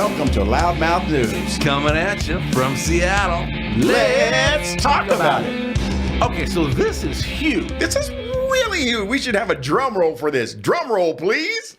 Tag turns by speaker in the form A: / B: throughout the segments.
A: welcome to Loudmouth News.
B: Coming at you from Seattle.
A: Let's talk about it.
B: Okay, so this is huge.
A: This is really huge. We should have a drum roll for this. Drum roll, please.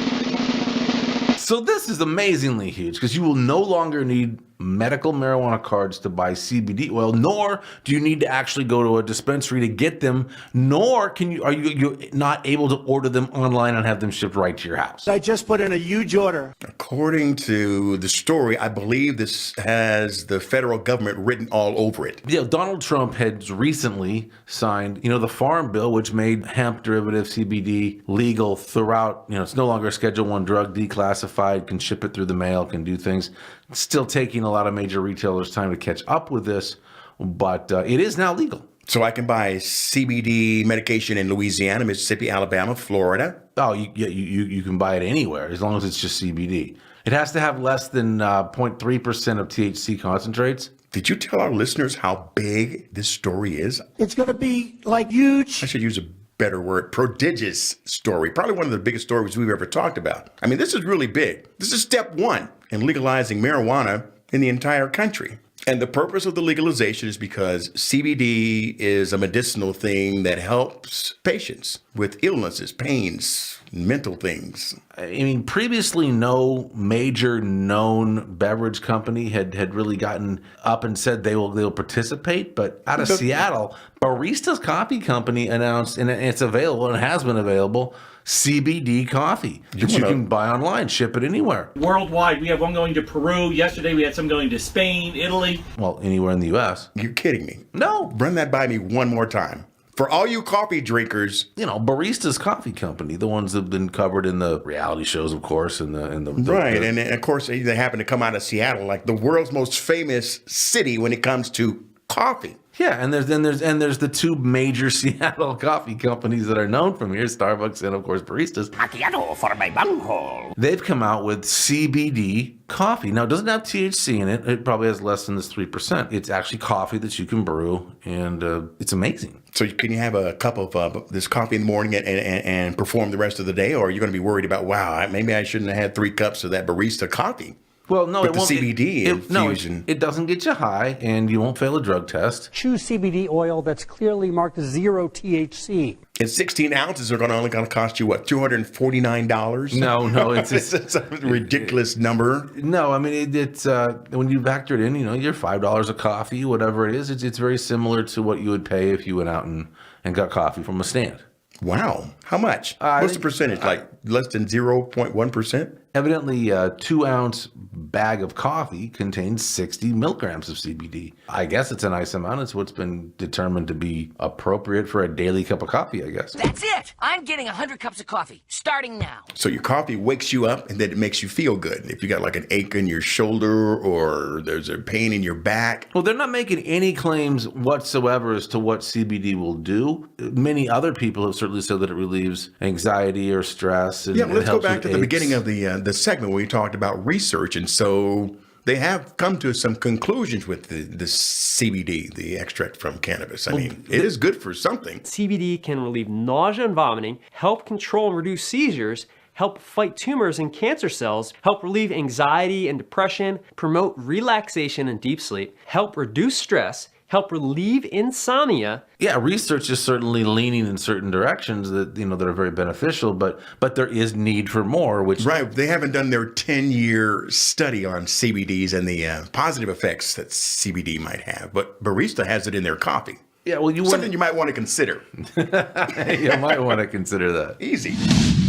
B: So this is amazingly huge because you will no longer need medical marijuana cards to buy CBD oil, nor do you need to actually go to a dispensary to get them, nor are you not able to order them online and have them shipped right to your house.
C: I just put in a huge order.
A: According to the story, I believe this has the federal government written all over it.
B: Yeah, Donald Trump had recently signed, the Farm Bill, which made hemp derivative CBD legal throughout. It's no longer a Schedule I drug, declassified, can ship it through the mail, can do things. It's still taking a lot of major retailers time to catch up with this, but it is now legal.
A: So I can buy CBD medication in Louisiana, Mississippi, Alabama, Florida.
B: Oh, you can buy it anywhere as long as it's just CBD. It has to have less than 0.3% of THC concentrates.
A: Did you tell our listeners how big this story is?
C: It's going to be like huge.
A: I should use a better word, prodigious story. Probably one of the biggest stories we've ever talked about. I mean, this is really big. This is step one in legalizing marijuana in the entire country. And the purpose of the legalization is because CBD is a medicinal thing that helps patients with illnesses, pains, mental things.
B: I mean, previously no major known beverage company had really gotten up and said they'll participate, but out of Seattle, Barista Coffee Company announced, and it's available and has been available, CBD coffee that you can buy online, ship it anywhere.
D: Worldwide, we have one going to Peru. Yesterday, we had some going to Spain, Italy.
B: Well, anywhere in the U.S.
A: You're kidding me.
B: No.
A: Run that by me one more time. For all you coffee drinkers.
B: Barista's Coffee Company, the ones that have been covered in the reality shows, of course, and the
A: right, and of course, they happen to come out of Seattle, like the world's most famous city when it comes to coffee.
B: Yeah, and there's the two major Seattle coffee companies that are known from here, Starbucks and of course Baristas.
E: Macchiato for my bunghole.
B: They've come out with CBD coffee. Now it doesn't have THC in it. It probably has less than this 3%. It's actually coffee that you can brew, and it's amazing.
A: So can you have a cup of this coffee in the morning and perform the rest of the day, or are you going to be worried about, wow, maybe I shouldn't have had 3 cups of that Barista coffee?
B: Well, no,
A: it won't. The CBD infusion.
B: It doesn't get you high, and you won't fail a drug test.
C: Choose CBD oil that's clearly marked 0 THC.
A: And 16 ounces are only going to cost you, what, $249?
B: No,
A: it's a ridiculous number.
B: No, I mean, it's when you factor it in, your $5 a coffee, whatever it is, it's very similar to what you would pay if you went out and got coffee from a stand.
A: Wow. How much? What's the percentage? Like less than 0.1%?
B: Evidently, a 2-ounce bag of coffee contains 60 milligrams of CBD. I guess it's a nice amount. It's what's been determined to be appropriate for a daily cup of coffee, I guess.
E: That's it. I'm getting 100 cups of coffee, starting now.
A: So your coffee wakes you up, and then it makes you feel good. If you got like an ache in your shoulder or there's a pain in your back.
B: Well, they're not making any claims whatsoever as to what CBD will do. Many other people have certainly said that it relieves anxiety or stress. And
A: let's go back to the
B: aches.
A: beginning of the segment where we talked about research, and so they have come to some conclusions with the CBD, the extract from cannabis. I mean, it is good for something.
F: CBD can relieve nausea and vomiting, help control and reduce seizures, help fight tumors and cancer cells, help relieve anxiety and depression, promote relaxation and deep sleep, help reduce stress, help relieve insomnia.
B: Yeah, research is certainly leaning in certain directions that that are very beneficial, but there is need for more.
A: Right, they haven't done their 10-year study on CBDs and the positive effects that CBD might have, but Barista has it in their coffee.
B: Yeah, well,
A: something you might want to consider.
B: You might want to consider that.
A: Easy.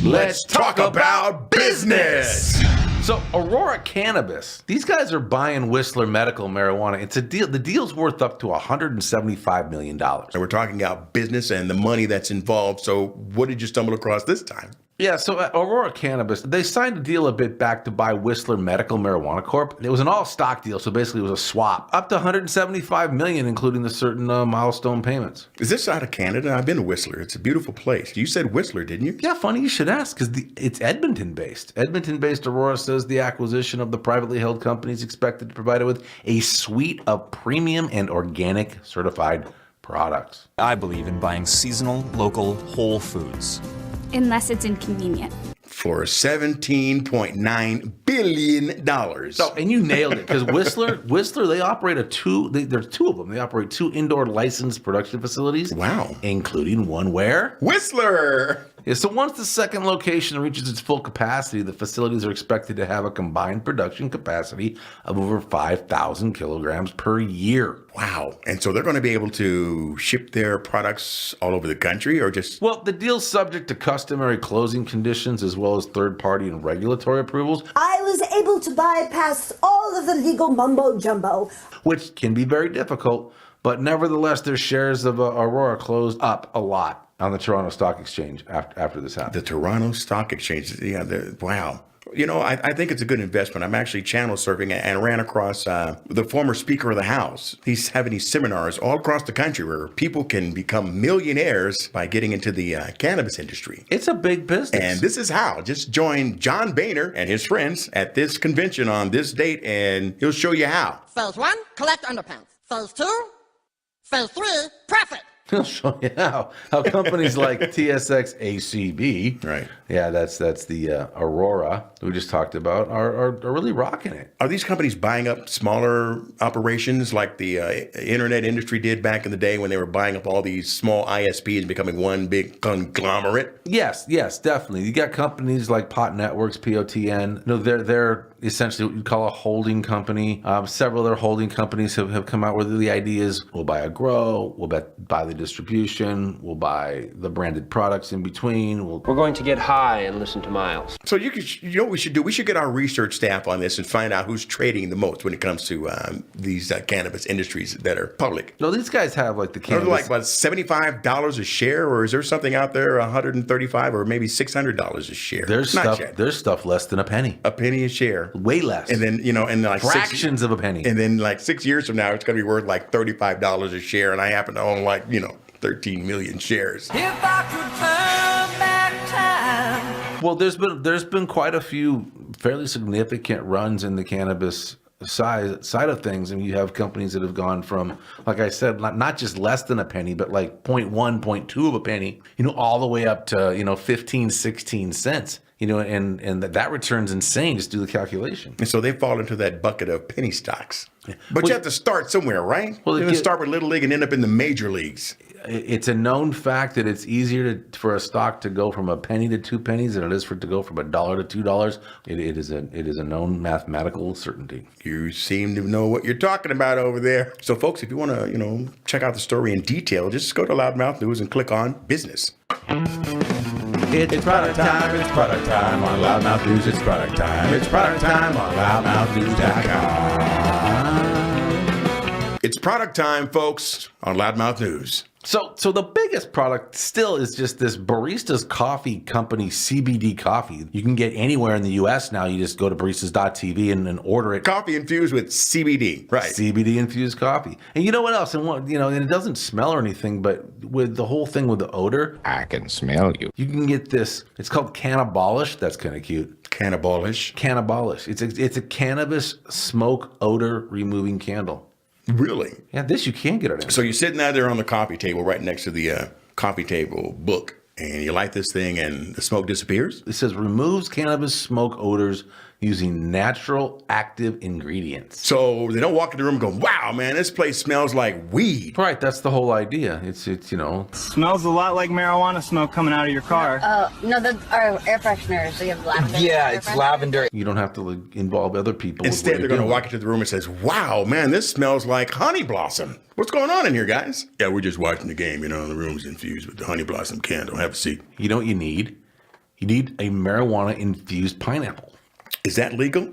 A: Let's talk about business.
B: So Aurora Cannabis, these guys are buying Whistler Medical marijuana. It's a deal. The deal's worth up to $175 million.
A: And we're talking about business and the money that's involved. So what did you stumble across this time?
B: Yeah, so Aurora Cannabis, they signed a deal a bit back to buy Whistler Medical Marijuana Corp. It was an all-stock deal, so basically it was a swap. Up to $175 million, including the certain milestone payments.
A: Is this out of Canada? I've been to Whistler. It's a beautiful place. You said Whistler, didn't you?
B: Yeah, funny you should ask, because it's Edmonton-based. Edmonton-based Aurora says the acquisition of the privately held company is expected to provide it with a suite of premium and organic certified products.
G: I believe in buying seasonal, local, whole foods.
H: Unless it's inconvenient.
A: for $17.9 billion.
B: Oh, and you nailed it, because Whistler, they operate there's two of them. They operate 2 indoor licensed production facilities.
A: Wow.
B: Including one where?
A: Whistler!
B: Yeah, so once the second location reaches its full capacity, the facilities are expected to have a combined production capacity of over 5,000 kilograms per year.
A: Wow. And so they're going to be able to ship their products all over the country, or just...
B: Well, the deal's subject to customary closing conditions as well as third-party and regulatory approvals,
G: I was able to bypass all of the legal mumbo-jumbo.
B: which can be very difficult, but nevertheless, their shares of Aurora closed up a lot on the Toronto Stock Exchange after this happened.
A: The Toronto Stock Exchange. Yeah, wow. You know, I think it's a good investment. I'm actually channel surfing and ran across the former Speaker of the House. He's having these seminars all across the country where people can become millionaires by getting into the cannabis industry.
B: It's a big business.
A: And this is how. Just join John Boehner and his friends at this convention on this date, and he'll show you how.
H: Phase 1, collect underpants. Phase 2, phase 3, profit.
B: He'll show you how companies like TSX ACB,
A: Right.
B: Yeah, that's the Aurora we just talked about, are really rocking it.
A: Are these companies buying up smaller operations like the internet industry did back in the day when they were buying up all these small ISPs and becoming one big conglomerate?
B: Yes, definitely. You got companies like Pot Networks, POTN. No, they're essentially what you'd call a holding company. Several other holding companies have come out where the idea is we'll buy a grow, we'll buy the distribution, we'll buy the branded products in between.
F: We're going to get high and listen to Miles.
A: So you know what we should do? We should get our research staff on this and find out who's trading the most when it comes to these cannabis industries that are public.
B: No, these guys have like the
A: Are
B: cannabis.
A: they like about $75 a share, or is there something out there $135 or maybe $600 a share?
B: There's
A: Not
B: stuff.
A: yet.
B: There's stuff less than a penny.
A: A penny a share.
B: Way less.
A: And then, and like
B: fractions of a penny.
A: And then like 6 years from now, it's going to be worth like $35 a share. And I happen to own 13 million shares.
I: If I could turn back time.
B: Well, there's been quite a few fairly significant runs in the cannabis side of things, and you have companies that have gone from, like I said, not just less than a penny, but like 0.1, 0.2 of a penny, all the way up to 15, 16 cents. And that return's insane. Just do the calculation.
A: And so they fall into that bucket of penny stocks. But you have to start somewhere, right?
B: Well,
A: you have to start with Little League and end up in the major leagues.
B: It's a known fact that it's easier for a stock to go from a penny to 2 pennies than it is for it to go from $1 to $2. It is a known mathematical certainty.
A: You seem to know what you're talking about over there. So, folks, if you want to, check out the story in detail, just go to Loudmouth News and click on Business.
B: It's product time on Loudmouth News. It's product time. It's product time on loudmouthnews.com.
A: It's product time, folks, on Loudmouth News.
B: So the biggest product still is just this Barista Coffee company, CBD Coffee. You can get anywhere in the U.S. now. You just go to baristas.tv and order it.
A: Coffee infused with CBD, right?
B: CBD infused coffee. And you know what else? And and it doesn't smell or anything, but with the whole thing with the odor,
J: I can smell you.
B: you can get this. It's called Cannabolish. That's kind of cute.
A: Cannabolish.
B: Cannabolish. It's a cannabis smoke odor removing candle.
A: Really?
B: Yeah, this you can get it.
A: So you're sitting out there on the coffee table right next to the coffee table book, and you light this thing and the smoke disappears?
B: It says removes cannabis smoke odors using natural active ingredients.
A: So they don't walk in the room and go, wow, man, this place smells like weed.
B: Right, that's the whole idea. It's
K: Smells a lot like marijuana smoke coming out of your car.
L: No, our air fresheners. So you have lavender.
J: Yeah, it's lavender.
B: You don't have to involve other people.
A: Instead, they're going to walk into the room and says, wow, man, this smells like honey blossom. What's going on in here, guys? Yeah, we're just watching the game. The room's infused with the honey blossom candle. Have a seat.
B: You know what you need? You need a marijuana-infused pineapple.
A: Is that legal?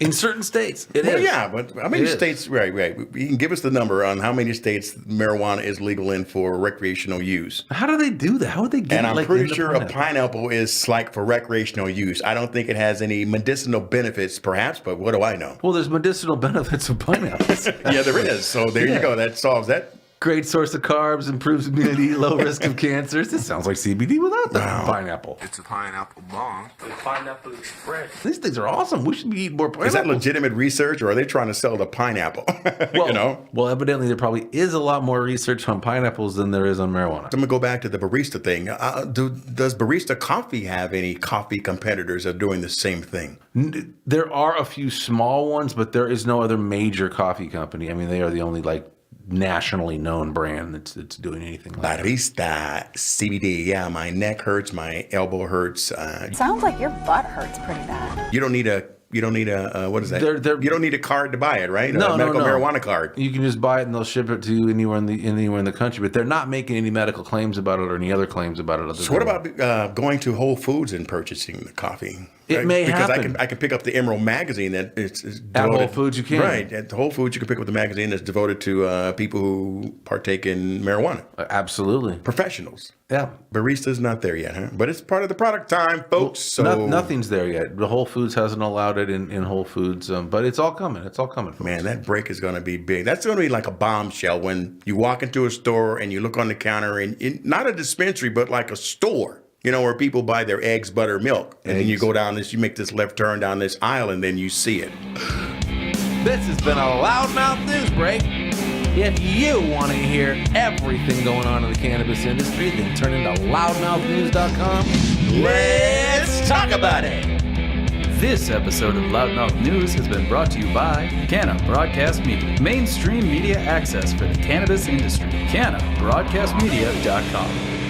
B: In certain states, it is.
A: Well, yeah, but how many states? Right. You can give us the number on how many states marijuana is legal in for recreational use.
B: How do they do that? How would they get
A: And
B: it?
A: I'm pretty sure a pineapple is like for recreational use. I don't think it has any medicinal benefits, perhaps, but what do I know?
B: Well, there's medicinal benefits of pineapples.
A: Yeah, there is. So there you go. That solves that
B: Great source of carbs, improves immunity, low risk of cancers. This sounds like CBD without the pineapple.
M: It's a pineapple bomb.
F: The Pineapple Express.
B: These things are awesome. We should be eating more pineapple.
A: Is that legitimate research, or are they trying to sell the pineapple?
B: Well, well, evidently there probably is a lot more research on pineapples than there is on marijuana.
A: I'm going to go back to the barista thing. Does Barista Coffee have any coffee competitors that are doing the same thing?
B: There are a few small ones, but there is no other major coffee company. I mean, they are the only nationally known brand that's doing anything like that.
A: Barista CBD. Yeah, my neck hurts, my elbow hurts.
L: Sounds like your butt hurts pretty bad.
A: You don't need a what is that? You don't need a card to buy it, right?
B: No,
A: a medical
B: no.
A: marijuana card.
B: You can just buy it and they'll ship it to you anywhere in the country. But they're not making any medical claims about it or any other claims about it.
A: So what about going to Whole Foods and purchasing the coffee?
B: It may happen.
A: Because I can pick up the Emerald magazine that is devoted,
B: at Whole Foods. You can,
A: right? At Whole Foods, you can pick up the magazine that's devoted to people who partake in marijuana.
B: Absolutely,
A: professionals.
B: Yeah,
A: Barista's not there yet, huh? But it's part of the product time, folks.
B: Well,
A: so
B: nothing's there yet. The Whole Foods hasn't allowed it in Whole Foods, but it's all coming. It's all coming. Folks.
A: Man, that break is going to be big. That's going to be like a bombshell when you walk into a store and you look on the counter and not a dispensary, but like a store. You know, where people buy their eggs, butter, milk. And then you go down this, you make this left turn down this aisle, and then you see it.
B: This has been a Loudmouth News Break. If you want to hear everything going on in the cannabis industry, then turn into loudmouthnews.com. Let's talk about it.
N: This episode of Loudmouth News has been brought to you by Canna Broadcast Media, mainstream media access for the cannabis industry. CannaBroadcastMedia.com.